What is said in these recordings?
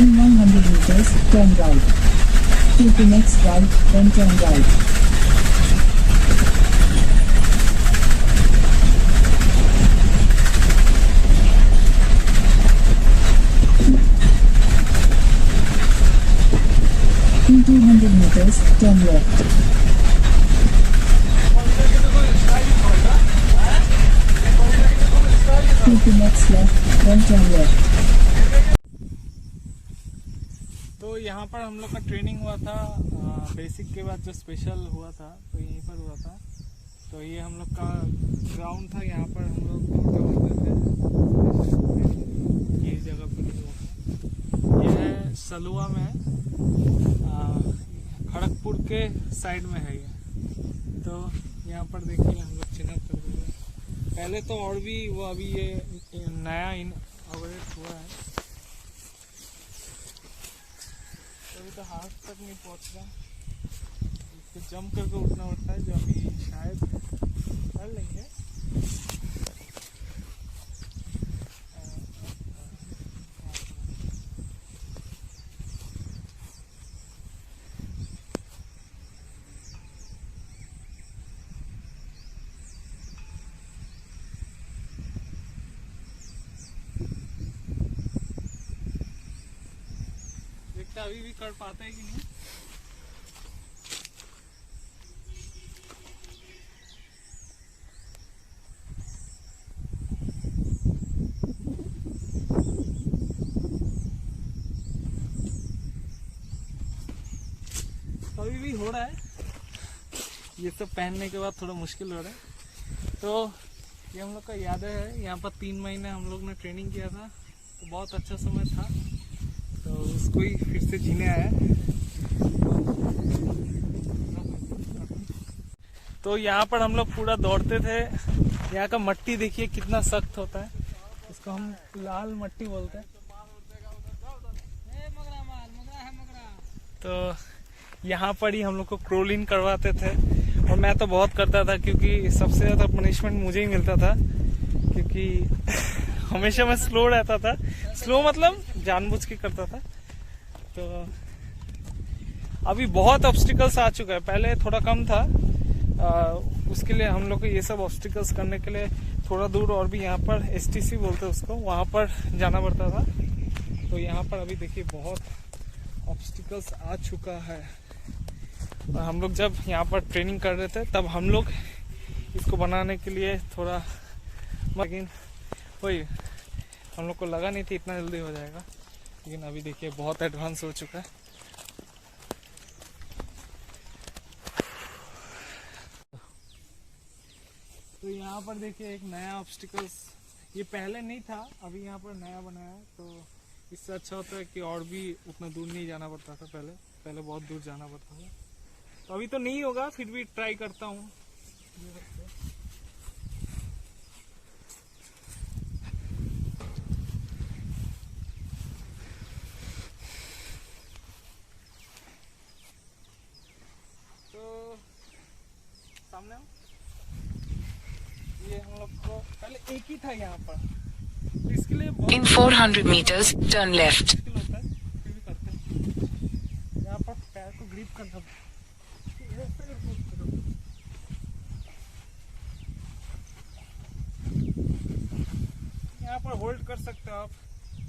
In 100 meters, turn right. Take the next right, then turn right. In 200 meters, turn left. Take the next left, then turn left. तो यहाँ पर हम लोग का training हुआ था बेसिक के बाद जो स्पेशल हुआ था तो यहीं पर हुआ था। तो ये हम लोग का ग्राउंड था, यहाँ पर हम लोग दौड़ते थे। ये जगह पर हुआ था, ये है सलुआ में, खड़गपुर के साइड में है ये। तो यहाँ पर देखिए हम लोग चिन्हित कर दिए। पहले तो और भी वो अभी ये नया इनॉग्रेट हुआ है, अभी तो हाथ तक नहीं पहुंच रहा, इसको जंप करके उठना पड़ता है जो अभी शायद कर लेंगे। देखते अभी भी कर पाते हैं कि नहीं। अभी भी हो रहा है, ये सब पहनने के बाद थोड़ा मुश्किल हो रहा है। तो ये हम लोग का याद है, यहाँ पर 3 महीने हम लोग ने ट्रेनिंग किया था, तो बहुत अच्छा समय था, तो उसको ही फिर से जीने आया। तो यहाँ पर हम लोग पूरा दौड़ते थे। यहाँ का मट्टी देखिए कितना सख्त होता है, इसको हम लाल मट्टी बोलते हैं। तो यहाँ पर ही हम लोग को क्रोलिंग करवाते थे, और मैं तो बहुत करता था क्योंकि सबसे ज्यादा पनिशमेंट मुझे ही मिलता था, क्योंकि हमेशा मैं स्लो रहता था। स्लो मतलब जानबूझ के करता था। तो अभी बहुत ऑब्स्टिकल्स आ चुका है, पहले थोड़ा कम था। उसके लिए हम लोग को ये सब ऑब्स्टिकल्स करने के लिए थोड़ा दूर और भी यहाँ पर STC बोलते हैं उसको, वहां पर जाना पड़ता था। तो यहाँ पर अभी देखिए बहुत ऑब्स्टिकल्स आ चुका है। और हम लोग जब यहाँ पर ट्रेनिंग कर रहे थे तब हम लोग इसको बनाने के लिए थोड़ा, लेकिन वही हम लोग को लगा नहीं थी इतना जल्दी हो जाएगा, लेकिन अभी देखिए बहुत एडवांस हो चुका है। तो यहाँ पर देखिए एक नया ऑब्स्टिकल्स, ये पहले नहीं था, अभी यहाँ पर नया बनाया है। तो इससे अच्छा होता है कि और भी उतना दूर नहीं जाना पड़ता था, पहले बहुत दूर जाना पड़ता था। तो अभी तो नहीं होगा, फिर भी ट्राई करता हूँ। तो सामने ये हम लोग को पहले एक ही था यहाँ पर, तो इसके लिए In 400 meters, turn left. मुश्किल होता है, फिर भी करते हैं। यहाँ पर पैर को ग्रिप करना, यहाँ पर होल्ड कर सकते हो आप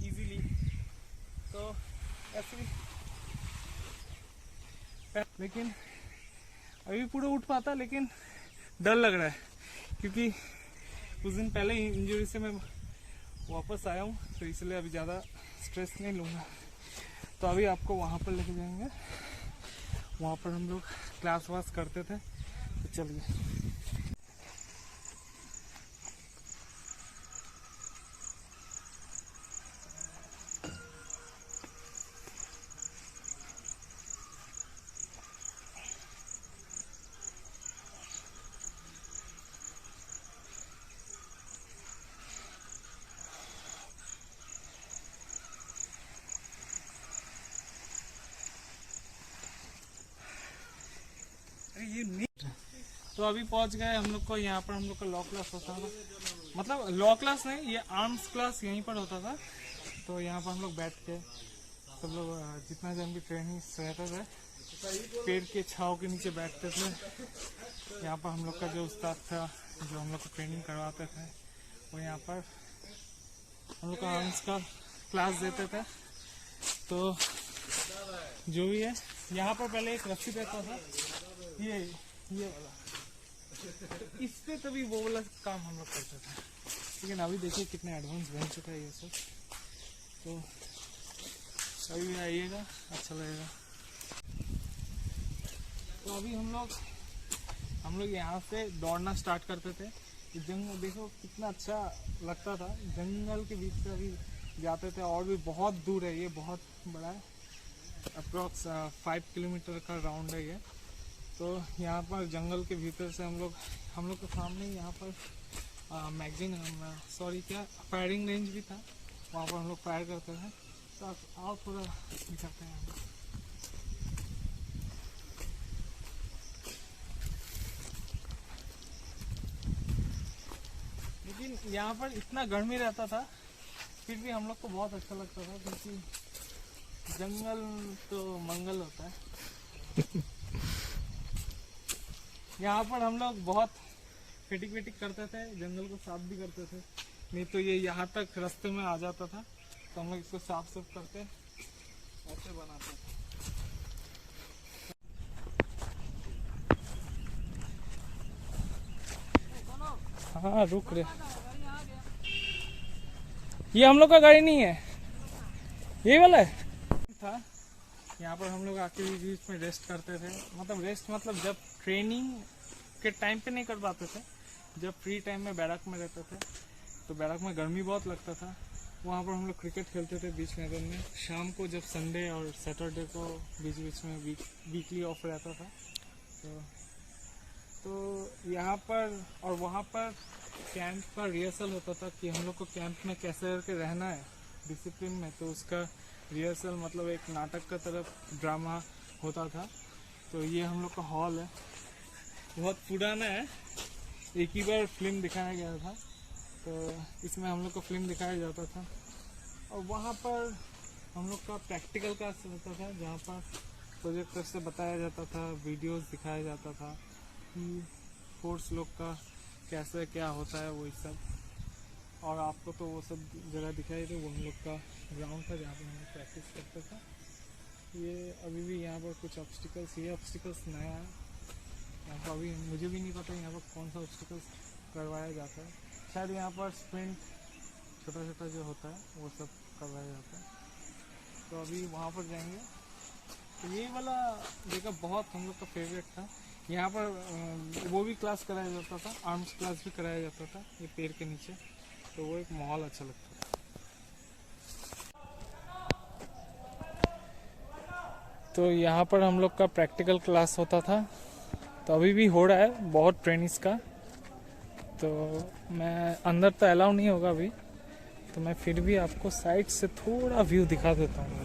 इजीली। तो ऐसे भी, लेकिन अभी पूरा उठ पाता, लेकिन डर लग रहा है क्योंकि कुछ दिन पहले ही इंजरी से मैं वापस आया हूँ, तो इसलिए अभी ज़्यादा स्ट्रेस नहीं लूँगा। तो अभी आपको वहाँ पर लेके जाएंगे, वहाँ पर हम लोग क्लास वास करते थे। तो चलिए। तो अभी पहुंच गए हम लोग को, यहाँ पर हम लोग का लॉ क्लास होता था, मतलब लॉ क्लास नहीं, ये आर्म्स क्लास यहीं पर होता था। तो यहाँ पर हम लोग बैठ के सब लोग जितना जन भी ट्रेनिंग रहते थे पेड़ के छांव के नीचे बैठते थे। यहाँ पर हम लोग का जो उस्ताद था जो हम लोग को ट्रेनिंग करवाते थे वो यहाँ पर हम लोग का आर्म्स का क्लास देते थे। तो जो भी है यहाँ पर पहले एक रस्सी रहता था ये वाला, इस पे तभी वो वाला काम हम लोग करते थे। लेकिन अभी देखिए कितने एडवांस बन चुका है ये सब। तो अभी भी आइएगा, अच्छा लगेगा। तो अभी हम लोग यहाँ से दौड़ना स्टार्ट करते थे। जंगल देखो कितना अच्छा लगता था, जंगल के बीच से अभी जाते थे। और भी बहुत दूर है, ये बहुत बड़ा है, अप्रॉक्स 5 किलोमीटर का राउंड है ये। तो यहाँ पर जंगल के भीतर से हम लोग के सामने यहाँ पर फायरिंग रेंज भी था, वहाँ पर हम लोग फायर करते थे। तो आओ थोड़ा दिखाते हैं। लेकिन यहाँ पर इतना गर्मी रहता था फिर भी हम लोग को बहुत अच्छा लगता था, क्योंकि जंगल तो मंगल होता है। यहाँ पर हम लोग बहुत फिटिक करते थे, जंगल को साफ भी करते थे। नहीं तो ये यहाँ तक रास्ते में आ जाता था, तो हम लोग इसको साफ करके ऐसे बनाते थे। हाँ रुक रहे, ये हम लोग का गाड़ी नहीं है, ये वाला है था। यहाँ पर हम लोग आके बीच में रेस्ट करते थे। मतलब जब ट्रेनिंग के टाइम पे नहीं कर पाते थे, जब फ्री टाइम में बैरक में रहते थे तो बैरक में गर्मी बहुत लगता था। वहाँ पर हम लोग क्रिकेट खेलते थे बीच मैदान में। शाम को जब संडे और सैटरडे को बीच में वीकली ऑफ रहता था, तो यहाँ पर और वहाँ पर कैंप का रिहर्सल होता था कि हम लोग को कैंप में कैसे करके रहना है डिसिप्लिन में। तो उसका रिहर्सल मतलब एक नाटक का तरफ ड्रामा होता था। तो ये हम लोग का हॉल है, बहुत पुराना है, एक ही बार फिल्म दिखाया गया था, तो इसमें हम लोग को फिल्म दिखाया जाता था। और वहाँ पर हम लोग का प्रैक्टिकल क्लास होता था, जहाँ पर प्रोजेक्टर से बताया जाता था, वीडियोस दिखाया जाता था कि फोर्स लोग का कैसे क्या होता है वो सब। और आपको तो वो सब जगह दिखाई थी, वो हम लोग का ग्राउंड था जहाँ पर हम लोग प्रैक्टिस करते थे। ये अभी भी यहाँ पर कुछ ऑब्स्टिकल्स, ये ऑब्स्टिकल्स नया है यहाँ पर, अभी मुझे भी नहीं पता यहाँ पर कौन सा ऑब्स्टिकल्स करवाया जाता है। शायद यहाँ पर स्प्रिंट छोटा जो होता है वो सब करवाया जाता है। तो अभी वहाँ पर जाएंगे। तो ये वाला जगह बहुत हम लोग का फेवरेट था। यहाँ पर वो भी क्लास कराया जाता था, आर्म्स क्लास भी कराया जाता था ये पेड़ के नीचे। तो वो एक माहौल अच्छा लगता था। तो यहाँ पर हम लोग का प्रैक्टिकल क्लास होता था, तो अभी भी हो रहा है बहुत ट्रेनिंग्स का। तो मैं अंदर तो अलाउ नहीं होगा अभी, तो मैं फिर भी आपको साइड से थोड़ा व्यू दिखा देता हूँ।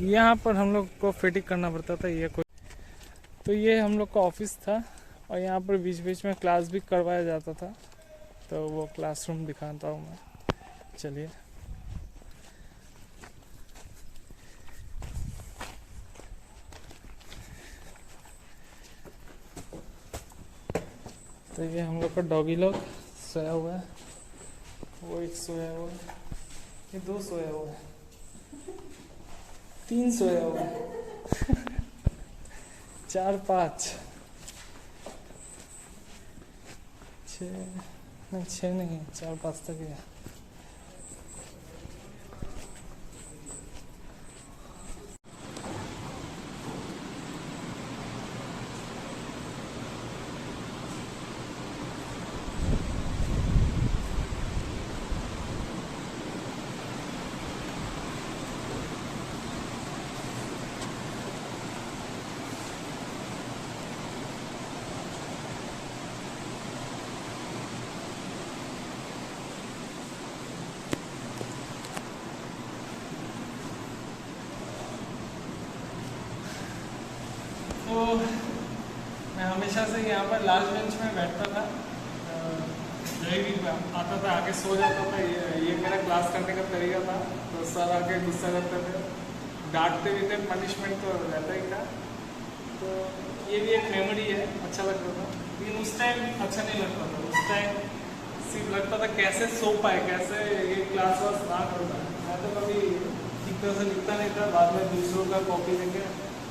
यहाँ पर हम लोग को फिटिंग करना पड़ता था तो ये हम लोग का ऑफिस था, और यहाँ पर बीच में क्लास भी करवाया जाता था। तो वो क्लासरूम दिखाता हूँ मैं, चलिए। तो ये हम लोग का डॉगी लोग सोया हुआ है, वो एक सोया हुआ है, ये 2 सोया हुआ है, 3 सोया हुआ है, 4 5 6 नहीं 4 5 तक है। मैं हमेशा से यहाँ पर लास्ट बेंच में बैठता था, कहीं भी आता था आके सो जाता था। ये मेरा क्लास करने का तरीका था। तो सर आके गुस्सा करते थे, डांटते भी थे, पनिशमेंट तो रहता ही था। तो ये भी एक मेमोरी है, अच्छा लगता था। लेकिन उस टाइम अच्छा नहीं लगता था। उस टाइम सिर्फ लगता था कैसे सो पाए, कैसे ये क्लास वास ना करता। मैं तो कभी ठीक तरह से लिखता नहीं था, बाद में दूसरों का कॉपी लेके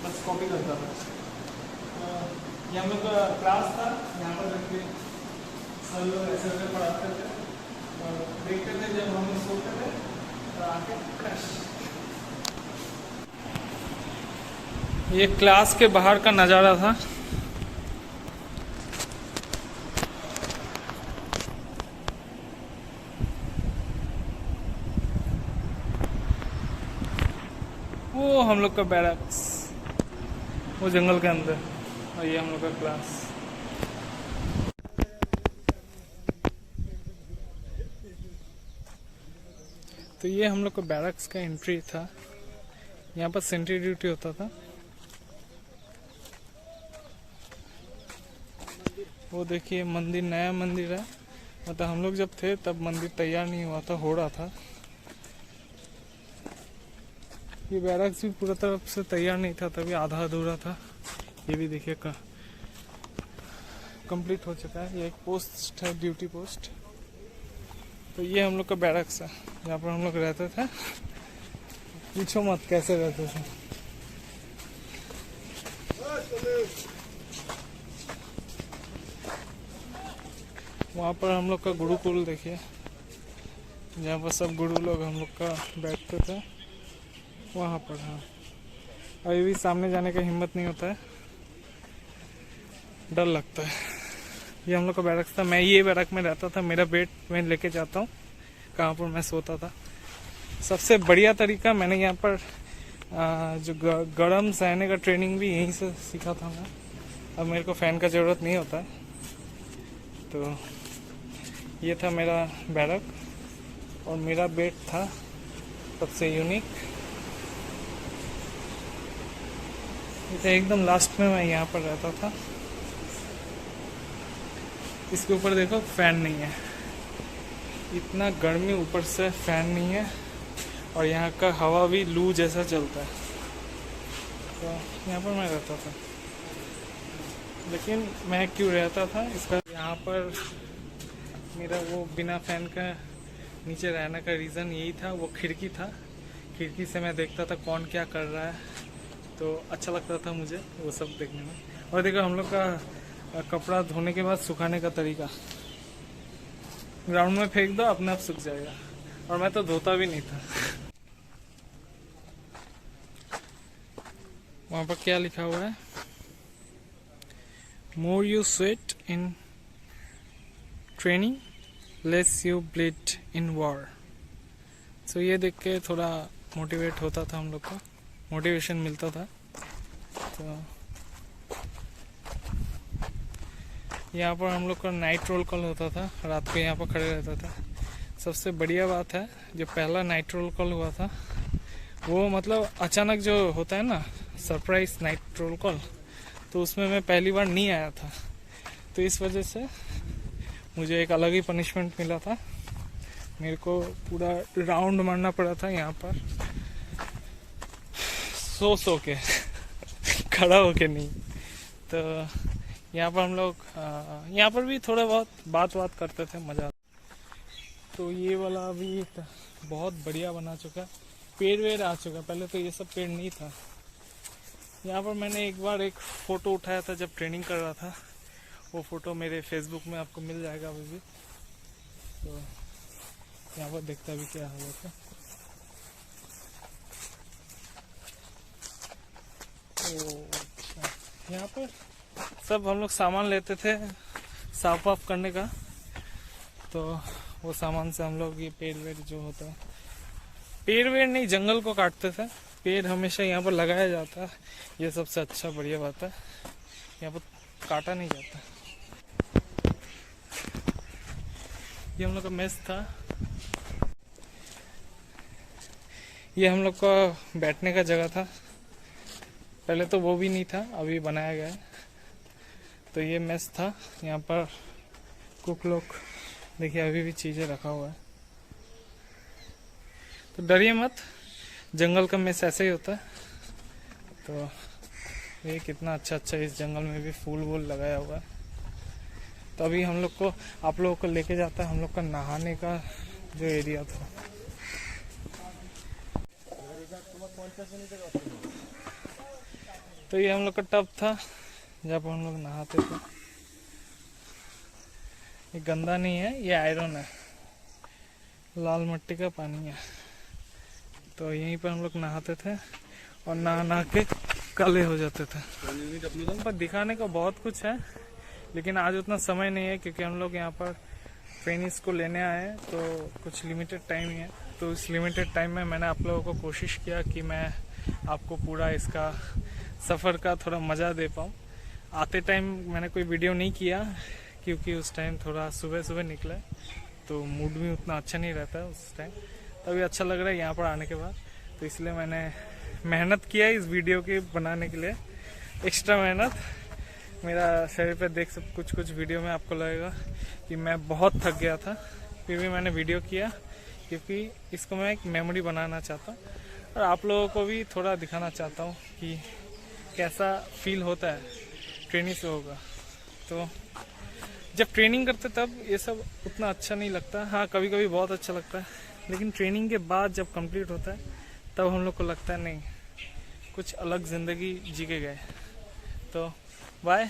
बस कॉपी करता था। ये हम लोग का क्लास था, यहाँ पर रख के सर लोग ऐसे ऐसे पढ़ाते थे और देखते थे जब हम लोग सोते थे तो आके फ्रेश। ये क्लास के बाहर का नज़ारा था। वो हम लोग का बैरक्स, वो जंगल के अंदर, और ये हम लोग का क्लास। तो ये हम लोग का बैरक्स का एंट्री था। यहाँ पर सेंट्री ड्यूटी होता था। वो देखिए मंदिर, नया मंदिर है। मतलब हम लोग जब थे तब मंदिर तैयार नहीं हुआ था, हो रहा था। ये बैरक्स भी पूरा तरफ से तैयार नहीं था, तभी आधा अधूरा था। ये भी देखिए कंप्लीट हो चुका है। ये एक पोस्ट है, ड्यूटी पोस्ट। तो ये हम लोग का बैरक्स है, जहाँ पर हम लोग रहते थे। पूछो मत कैसे रहते थे। वहाँ पर हम लोग का गुरुकुल देखिए, जहाँ पर सब गुरु लोग हम लोग का बैठते थे, वहाँ पर। हाँ, अभी भी सामने जाने का हिम्मत नहीं होता है, डर लगता है। ये हम लोग का बैरक था। मैं ये बैरक में रहता था। मेरा बेड मैं लेके जाता हूँ कहाँ पर मैं सोता था। सबसे बढ़िया तरीका मैंने यहाँ पर जो गर्म सहने का ट्रेनिंग भी यहीं से सीखा था मैं। अब मेरे को फ़ैन का ज़रूरत नहीं होता है। तो ये था मेरा बैरक और मेरा बेड था सबसे यूनिक। ये तो एकदम लास्ट में मैं यहाँ पर रहता था। इसके ऊपर देखो फैन नहीं है, इतना गर्मी, ऊपर से फैन नहीं है और यहाँ का हवा भी लू जैसा चलता है। तो यहाँ पर मैं रहता था। लेकिन मैं क्यों रहता था, इसका यहाँ पर मेरा वो बिना फैन का नीचे रहने का रीज़न यही था। वो खिड़की था, खिड़की से मैं देखता था कौन क्या कर रहा है, तो अच्छा लगता था मुझे वो सब देखने में। और देखो हम लोग का कपड़ा धोने के बाद सुखाने का तरीका, ग्राउंड में फेंक दो, अपने आप सूख जाएगा। और मैं तो धोता भी नहीं था। वहाँ पर क्या लिखा हुआ है, more you sweat in training less you bleed in war. So ये देख के थोड़ा मोटिवेट होता था, हम लोग को मोटिवेशन मिलता था। तो यहाँ पर हम लोग का नाइट रोल कॉल होता था, रात को यहाँ पर खड़े रहता था। सबसे बढ़िया बात है, जो पहला नाइट रोल कॉल हुआ था वो मतलब अचानक जो होता है ना, सरप्राइज नाइट रोल कॉल, तो उसमें मैं पहली बार नहीं आया था। तो इस वजह से मुझे एक अलग ही पनिशमेंट मिला था। मेरे को पूरा राउंड मारना पड़ा था यहाँ पर, सो के खड़ा होके नहीं। तो यहाँ पर हम लोग यहाँ पर भी थोड़ा बहुत बात करते थे, मज़ा। तो ये वाला अभी बहुत बढ़िया बना चुका, पेड़ वेड़ आ चुका। पहले तो ये सब पेड़ नहीं था। यहाँ पर मैंने एक बार एक फ़ोटो उठाया था जब ट्रेनिंग कर रहा था। वो फ़ोटो मेरे फेसबुक में आपको मिल जाएगा अभी भी। तो यहाँ पर देखता भी क्या हुआ था। अच्छा, यहाँ पर सब हम लोग सामान लेते थे साफ वाफ करने का। तो वो सामान से हम लोग ये पेड़ वेड़ जो होता है, पेड़ वेड़ नहीं, जंगल को काटते थे। पेड़ हमेशा यहाँ पर लगाया जाता है, ये सबसे अच्छा बढ़िया बात है। यहाँ पर काटा नहीं जाता। ये हम लोग का मेस था। ये हम लोग का बैठने का जगह था। पहले तो वो भी नहीं था, अभी बनाया गया है। तो ये मेस था, यहाँ पर कुक लोग देखिए अभी भी चीज़ें रखा हुआ है। तो डरिए मत, जंगल का मेस ऐसे ही होता है। तो ये कितना अच्छा अच्छा इस जंगल में भी फूल वूल लगाया हुआ है। तो अभी हम लोग को, आप लोगों को लेके जाता है हम लोग का नहाने का जो एरिया था। तो ये हम लोग का टब था जहाँ पर हम लोग नहाते थे। ये गंदा नहीं है, ये आयरन है, लाल मिट्टी का पानी है। तो यहीं पर हम लोग नहाते थे और नहा के काले हो जाते थे। पर दिखाने का बहुत कुछ है, लेकिन आज उतना समय नहीं है क्योंकि हम लोग यहाँ पर ट्रेनिंग्स को लेने आए हैं, तो कुछ लिमिटेड टाइम ही है। तो इस लिमिटेड टाइम में मैंने आप लोगों को कोशिश किया कि मैं आपको पूरा इसका सफ़र का थोड़ा मज़ा दे पाऊँ। आते टाइम मैंने कोई वीडियो नहीं किया क्योंकि उस टाइम थोड़ा सुबह सुबह निकला, तो मूड भी उतना अच्छा नहीं रहता है उस टाइम। तभी अच्छा लग रहा है यहाँ पर आने के बाद, तो इसलिए मैंने मेहनत किया इस वीडियो के बनाने के लिए, एक्स्ट्रा मेहनत। मेरा शरीर पे देख सब कुछ वीडियो में आपको लगेगा कि मैं बहुत थक गया था, फिर भी मैंने वीडियो किया क्योंकि इसको मैं एक मेमोरी बनाना चाहता हूँ और आप लोगों को भी थोड़ा दिखाना चाहता हूँ कि कैसा फील होता है ट्रेनिंग से होगा। तो जब ट्रेनिंग करते तब ये सब उतना अच्छा नहीं लगता, हाँ कभी कभी बहुत अच्छा लगता है, लेकिन ट्रेनिंग के बाद जब कंप्लीट होता है तब हम लोग को लगता है नहीं, कुछ अलग ज़िंदगी जी के गए। तो बाय।